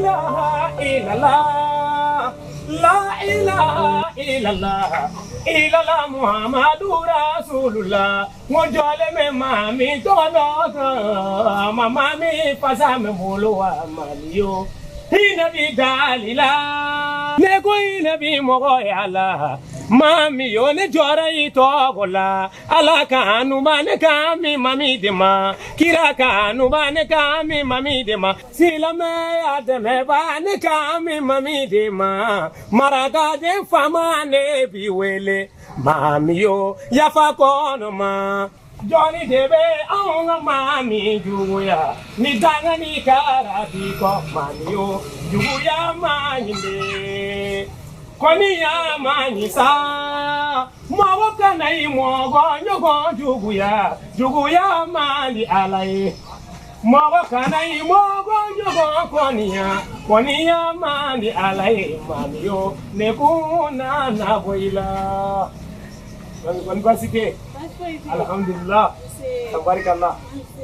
ilaha illallah, la ilaha illallah, illallah Muhammadu Rasulullah. Mojole me mami tono, mami pasa me boluwa maliyo. Inabi dalila, nego inabi mogo yala. Mami yo ne jora ito gola, ala kanu mane kami mami dema, kira kanu mane kami mami dema, silame ademe bane kami mami dema, maraga de fama ne biwele, mami yo yafa kono ma. Johnny debe aunga mami juguya, ni danga ni karati ko mami yo, juguya mami de. Koni ya manisa mawaka na imogo nyogo juguya mali alai mawaka na imogo nyogo koni ya mali alai mamiyo nekuna na boila ban basike alhamdulillah tabarakallah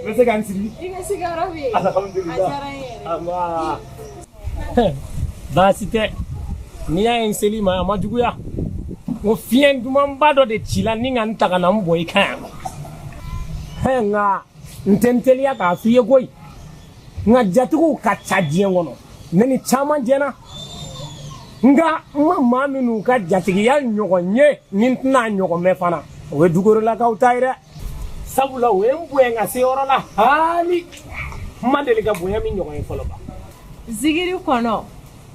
mese gansiri ingasi garabi alhamdulillah amma basite ni ya enseli ma majuguya o fien duman bado de chila ni nga ntaka na mboy kan nga ntenteli ya ka fiye goy nga jatugu ka chadie ngono nani chama jena nga mama minu ka jatigi ya nyogonye nintna nyogo mefana we dugoro la ka utaire sabula we mbwe nga se orola hali mandeli ga boya mi nyogo folo ba zigiri kono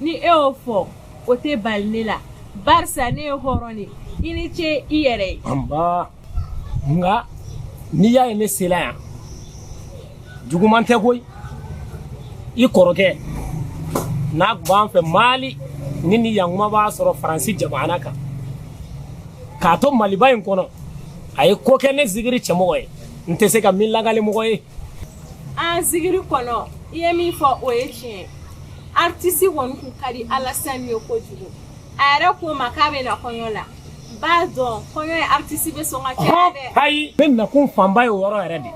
ni eofo ote balnila barsa ne horoni ini che iyere amba nga ni ya ene sela jugumante koy I koroke na gban fe mali nini yanguma ba soro franci jamana ka to mali bayin kono ay ko kene zigiri chemoy nte se ka milangale moy a zigiri kono yemi fo oyechi artiste won ku kadi Alassane Yokojugu ara ko makabe na konyola bazo konyo artiste be so ngakade hay ben na kun famba yo woro redi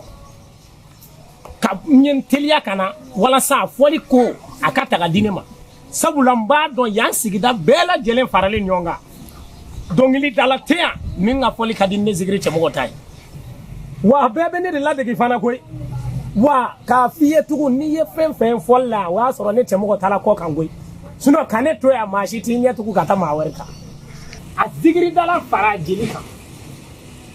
ka nyen telia kana wala sa foli ko akata ga dinema sabula mbado yan sigida bela jelen farale nyonga dongili dalatea minga foli kadine zigiri chemo tay wa bebe ne de la de fana koy wa ka fiye tugu ni ye fen folla wa soro ne chemo tala ko kangoy suno kane to ya mashiti nya tugu kata mawerka a zigiri dala fara jilika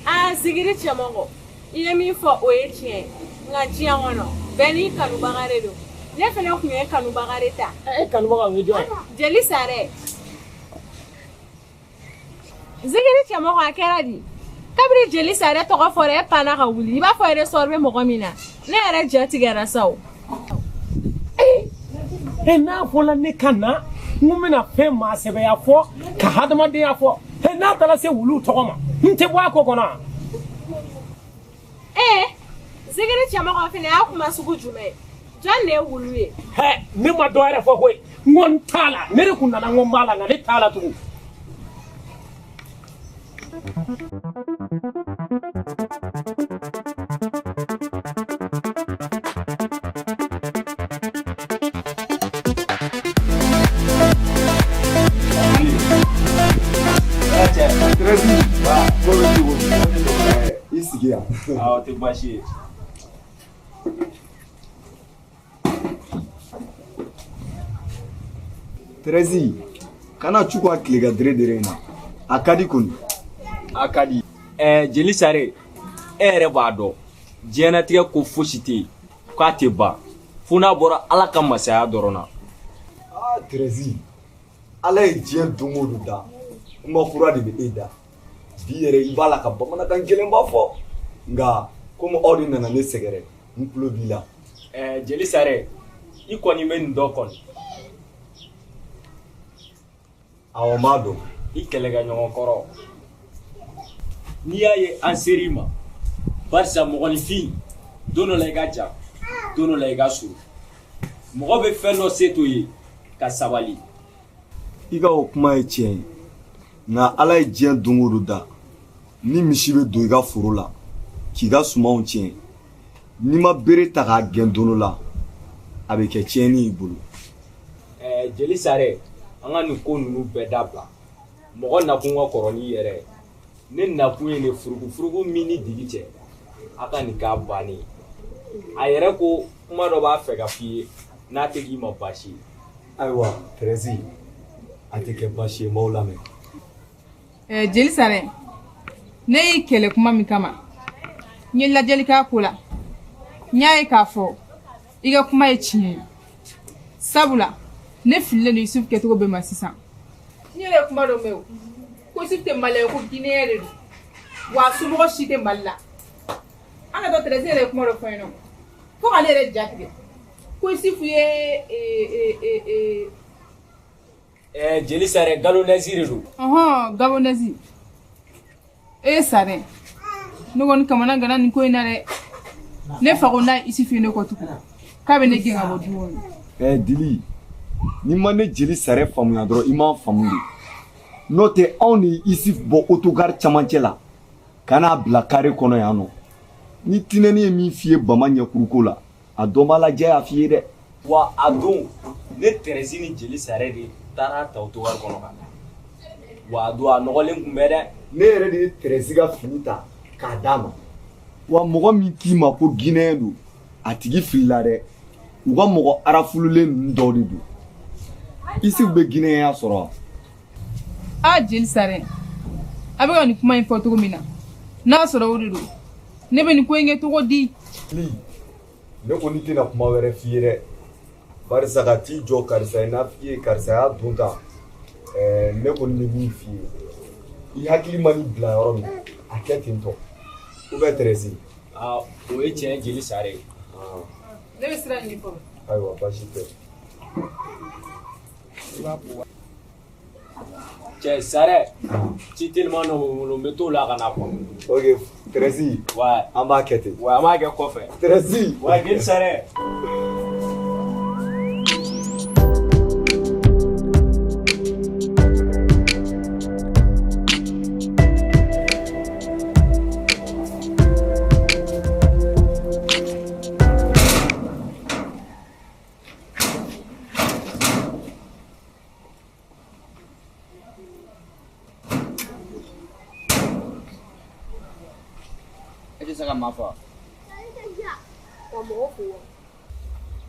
a zigiri chemo ile mi fo oyechi ngaji angono beni kanu bagare do ne fene ku ye kanu bagare ta kanu bagare do jeli sare zigiri chemo ko akera di kabri jeli sare to ko fore pana ka wuli ba fore sorbe mo gomina ne ara jati gara saw na fola ne kana ngumina fe ma sebe ya fo ka hadama de ya fo na tala se wulu to ma nte bwa ko kona zigiri chama ko fene akuma sugu jume jan ne wuluye ni ma do ara fo ko ngon tala ne ku na ngombala na ne tala tu Ah, tem baixinho. Trezi, kana chukwa kilega dre na. Akadi kun. Akadi. Jeli sare. Ere bado. Jena tige ko fosite. Kwa te ba. Funa bora ala ka masaya dorona. Ah, Trezi. Ala e jien dumodu da. Uma fura de eda. Biere ibala ka bamana kan kelen ba fo. Nga como ordina na nesegere. Mplo bila. Jeli sare. Iko ni men dokon. Awamado ikelega nyongo koro niya ye anserima barsa mogoni fi dono lega ja dono lega su mogo be fenno setoye ka sabali iga okuma eche na ala ejien dungudu da ni mishibe do iga furula kiga sumaw chen ni ma bere ta ga gen dono la avec etieni ibulu jeli sare an ka nin ko ninnu bɛɛ dabila mɔgɔ nakun ka kɔrɔ ni yɛrɛ ye ne nakun ye ne furugu min ni digi cɛ a ka nin k'a bannen a yɛrɛ ko kuma dɔ b'a fɛ ka f'i ye n'a tɛ k'i ma baasi ye. ayiwa Thérèse a tɛ kɛ baasi ye m'aw lamɛn. jeli sare ne y'i kɛlɛ kuma min kama n ye lajɛli k'a ko la n y'a ye k'a fɔ i ka kuma ye tiɲɛ ye sabula ne fililen don Isufu kɛcogo bɛɛ ma sisan n yɛrɛ ye kuma dɔ mɛn o ko Isufu tɛ Malien ye ko Guinéen de don wa a somɔgɔ si tɛ Mali la an ka taa Thérèse yɛrɛ ye kuma dɔ fɔ yen nɔ fo k'ale yɛrɛ ja tigɛ ko Isufu ye jeli sare galonɛsi de don. Gabonɛsi sare ne kɔni kamana gana nin ko in na dɛ ne fago n'a Isufu ye ne kɔ tugun k'a bɛ ne gɛn ka bɔ du kɔnɔ. Dili ni ma ne jeli sare faamuya dɔrɔn i m'a faamu de n'o tɛ anw ni Isufu bɔ autogare camancɛ la ka n'a bila carré kɔnɔ yan nɔ ni tinɛni ye min f'i ye bama ɲɛkuruko la a dɔn b'a lajɛ a f'i ye dɛ. wa a don ne Thérèse ni jeli sare de taara ta autogare kɔnɔ ka wa a don a nɔgɔlen tun bɛ dɛ. ne yɛrɛ de ye Thérèse ka fini ta k'a d'a ma wa mɔgɔ min k'i ma ko Guinéen don a tigi filila dɛ u ka mɔgɔ arafululen ninnu dɔw de don Isufu bɛ Guinéen sɔrɔ wa. jeli sare a bɛ ka nin kuma in fɔ cogo min na n'a sɔrɔ o de don ne bɛ nin ko in kɛ cogo di. ne kɔni tɛna kuma wɛrɛ f'i ye dɛ barisa ka t'i jɔ karisa ye n'a f'i ye karisa y'a dun ta ne kɔni bɛ min f'i ye i hakili ma n'i bila yɔrɔ min a kɛ ten tɔ ou bien Thérèse. o ye tiɲɛ jeli sare ye. ne bɛ siran nin fɔlɔ. ayiwa baasi tɛ. cɛ sare ci teliman dɔ bɛ n bolo n bɛ t'o la ka na fɔ. ok Thérèse. wa an b'a kɛ ten. wa an b'a kɛ kɔfɛ. Thérèse. wa jeli sare.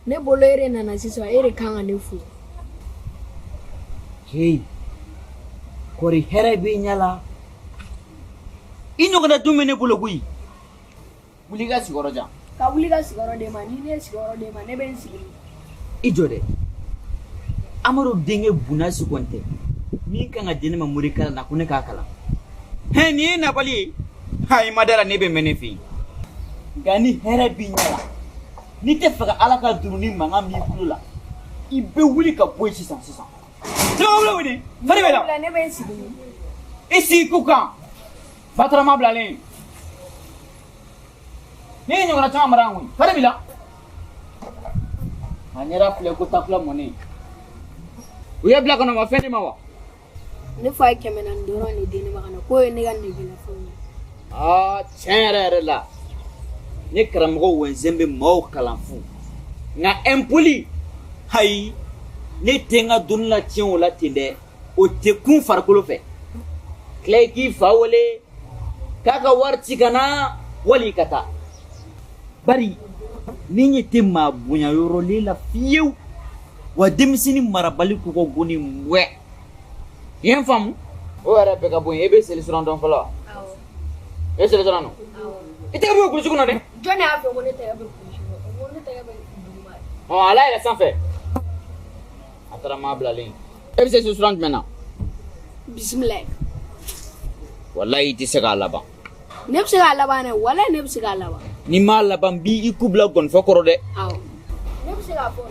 ne bolo ere nana sisan ere kan ka ne fo. Hey, kori hɛrɛ b'i ɲɛ la i ɲɔgɔnna dun bɛ ne bolo koyi wuli i ka sigiyɔrɔ jan. ka wuli ka sigiyɔrɔ d'e ma ni ne ye sigiyɔrɔ d'e ma ne bɛ n sigi. i jɔ dɛ Amadu denkɛ Bunasi Kɔnte min kan ka di ne ma morikala na ko ne k'a kalan nin ye nabali ye i ma da la ne bɛ mɛn ne fɛ yen nka ni hɛrɛ b'i ɲɛ la n'i tɛ fɛ ka Ala ka duru ni mankan b'i kulo la i bɛ wuli ka bɔ yen sisan. Jɔn wuli fari bɛ la. ne bɛ n sigi. i sigi ko kan Batarama bilalen ne ye ɲɔgɔnna caman mara yan koyi fari b'i la a ɲɛda filɛ ko takula mɔnen u ye bila kɔnɔ ma fɛn di ma wa. ne fa ye 400 dɔrɔn de di ne ma ka na k'o ye ne ka negelafɛnw ye. tiɲɛ yɛrɛ yɛrɛ la ne karamɔgɔ wɛnsɛn bɛ maaw kalan fu nka impoli ayi ne tɛ n ka dɔnni la tiɲɛ o la ten dɛ o tɛ kun farikolo fɛ tila i k'i fa wele k'a ka wari ci ka na wali ka taa bari ne ɲɛ tɛ maa bonya yɔrɔlen la fiyewu wa denmisɛnnin marabali k'u ka go ni mwɛ i ye n faamu o yɛrɛ bɛɛ ka bɔ yen e bɛ seli siran dɔn fɔlɔ wa. e seli siran dɔn i tɛgɛ bɛ kulusi kɔnɔ dɛ. jɔn y'a fɛ ko ne tɛgɛ bɛ kulusi kɔnɔ ko ne tɛgɛ bɛ duguma ye. ala yɛlɛ sanfɛ a taara maa bilalen e bɛ se susuran jumɛn na. bisimilayi. walayi i tɛ se k'a laban. ne bɛ se k'a laban dɛ walayi ne bɛ se k'a laban. ni m'a laban b'i ku bila gɔnifɔ kɔrɔ dɛ. awɔ ne bɛ se k'a fɔ.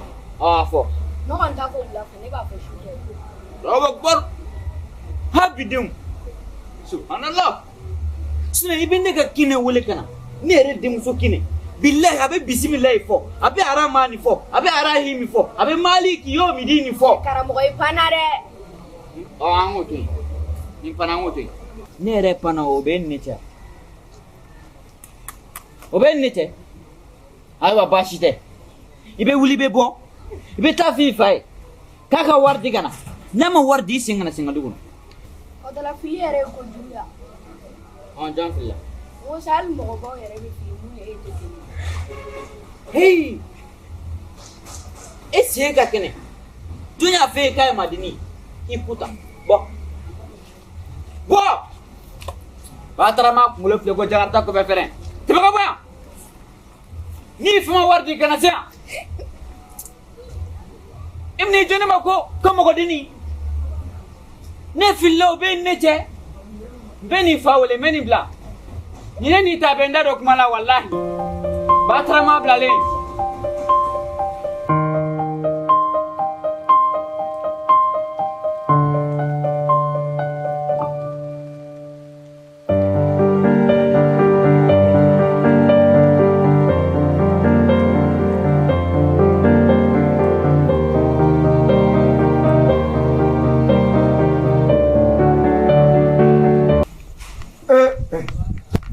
a fɔ. ne kɔni t'a fɔ wula fɛ ne b'a fɔ sufɛ. Allahu Akbar ha bidenw subhanallah sinɛ i bɛ ne ka kinɛ wele ka na ne yɛrɛ denmuso kinɛ bilahi a bɛ bisimilayi fɔ a bɛ aramani fɔ a bɛ arahimi fɔ a bɛ maliki yomidini fɔ. karamɔgɔ i panna dɛ. an k'o to yen nin panna an k'o to yen ne yɛrɛ panna o bɛ ne tɛ o bɛ ne tɛ ayiwa baasi tɛ i bɛ wuli i bɛ bɔ i bɛ taa f'i fa ye k'a ka wari di ka na n'a ma wari di i sen ka na sen ka du kɔnɔ. O dɔ la fili yɛrɛ ye kojugu ya. Jɔn filila. O sa hali mɔgɔbaw yɛrɛ bɛ fili mun ye e tɛ kelen. Hey, e sen ka kɛnɛ jɔn y'a f'e ye k'a ye madeni i kuta bɔ Batarama kunkolo filɛ ko Jakarta kɔfɛ fɛnɛ tɛmɛ ka bɔ yan n'i fɛn ma wari di kana se yan i bɛn'i jɔ ne ma ko mɔgɔdenni ne filila o bɛ ne cɛ n bɛ nin fa wele n bɛ nin bila ɲinɛ n'i ta bɛ n da dɔ kuma la walahi Batarama bilalen.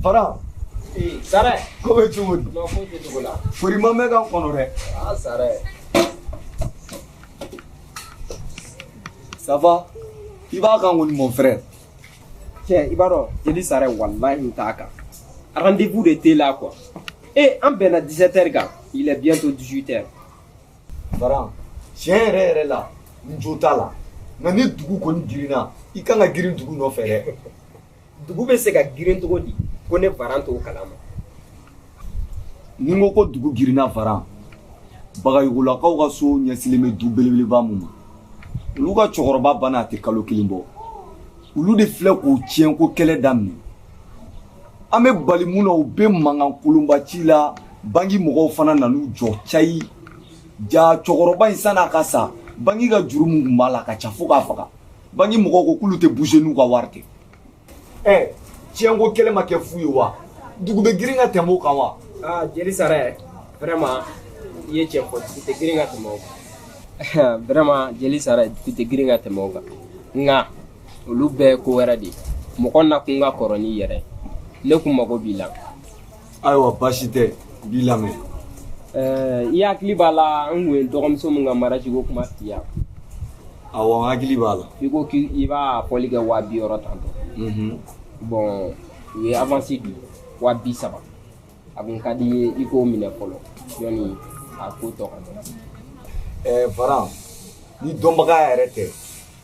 Fara. Sare. Ko bɛ cogo di? Non, foyi tɛ cogo la. Fori ma mɛn kan kɔnɔ dɛ. Ah, Sare. Ça va? I b'a kan kɔni mon frère. Cɛ i b'a dɔn jeli Sare wallahi n t'a kan. Rendez-vous de t'es là quoi. Et an bɛnna 17h kan. Il est bientôt 18h. Fara, tiɲɛ yɛrɛ yɛrɛ la n jo t'a la. Nka ni dugu kɔni girinna i kan ka girin dugu nɔfɛ dɛ. Dugu bɛ se ka girin cogo di ko ne Varan t'o kalama. Ni n ko ko dugu girinna Varan Bagayugulakaw ka so ɲɛsilen bɛ du belebeleba mun ma olu ka cɛkɔrɔba banna a tɛ kalo kelen bɔ olu de filɛ k'o tiɲɛ ko kɛlɛ daminɛ an bɛ bali mun na u bɛ mankan kolonba ci la bangi mɔgɔw fana nan'u jɔ cayi ja cɛkɔrɔba in san'a ka sa bangi ka juru mun tun b'a la ka ca fo k'a faga bangi mɔgɔw ko k'olu tɛ bouger n'u ka wari tɛ tiɲɛ ko kɛlɛ ma kɛ fu ye wa dugu bɛ girin ka tɛmɛ o kan wa. Ah jeli Sare vraiment i ye tiɲɛ fɔ dugu tɛ girin ka tɛmɛ o kan. Vraiment jeli Sare dugu tɛ girin ka tɛmɛ o kan nka olu bɛɛ ye ko wɛrɛ de ye mɔgɔ nakun ka kɔrɔ n'i yɛrɛ ne kun mago b'i la. Ayiwa baasi tɛ b'i lamɛn. I hakili b'a la n kun ye dɔgɔmuso min ka mariage ko kuma f'i ye. Awɔ n hakili b'a la. I ko k'i b'a fɔli kɛ 200 tantɔ. Bon u ye avance di 230 a kun ka di ye i k'o minɛ fɔlɔ yani a ko tɔ ka dɔn. Varan ni dɔnbaga yɛrɛ tɛ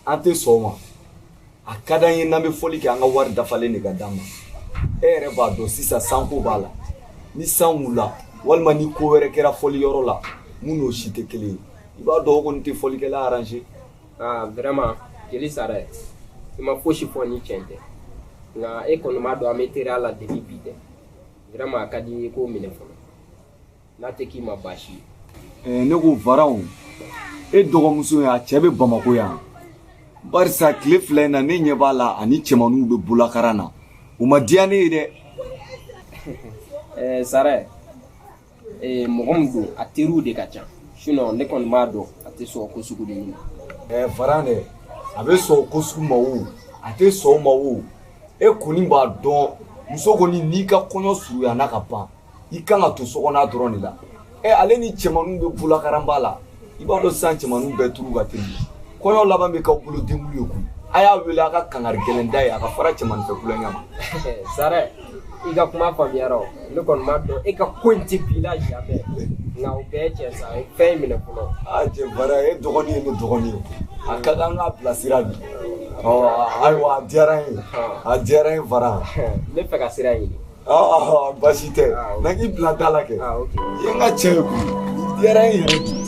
an tɛ sɔn o ma a ka d'an ye n'an bɛ fɔli kɛ an ka wari dafalen de ka d'an ma e yɛrɛ b'a dɔn sisan sanko b'a la ni san wulila walima ni ko wɛrɛ kɛra fɔli yɔrɔ la mun n'o si tɛ kelen ye i b'a dɔn o kɔni tɛ fɔlikɛla arranger. Ah vraiment jeli Sare i ma fosi fɔ ni tiɲɛ tɛ nka e kɔni b'a dɔn an bɛ teriya la depuis bi tɛ vraiment a ka di i ye k'o minɛ fɔlɔ n'a tɛ k'i ma baasi ye. Ne ko Varan e dɔgɔmuso ye a cɛ bɛ Bamako yan barisa tile fila in na ne ɲɛ b'a la ani cɛmanninw bɛ bolakaran na o ma diya ne ye dɛ. Sare mɔgɔ min don a teriw de ka ca sinon ne kɔni b'a dɔn a tɛ sɔn ko sugu ninnu ma. Varan dɛ a bɛ sɔn ko sugu ma o a tɛ sɔn o ma o e kɔni b'a dɔn muso kɔni n'i ka kɔɲɔ suruyana ka ban i kan ka to sokɔnɔ dɔrɔn de la ale ni cɛmanninw bɛ bolakaran ba la i b'a dɔn sisan cɛmanninw bɛɛ turu ka teli kɔɲɔ laban bɛ k'aw bolo denkundi ye koyi a y'a wele a ka kangari gɛlɛn da ye a ka fara cɛmannin fɛ kulonkɛ ma. Sare i ka kuma faamuyara o ne kɔni b'a dɔn e ka ko in tɛ bi la jamais nka o bɛɛ cɛ sa ye fɛn in minɛ fɔlɔ. Cɛ Varan e dɔgɔnin ye ne dɔgɔnin ye a ka kan k'a bila sira bi ayiwa a diyara n ye Varan. Ne fɛ ka sira ɲini. Baasi tɛ na k'i bila da la kɛ i ye n ka cɛ ye koyi diyara n yɛrɛ.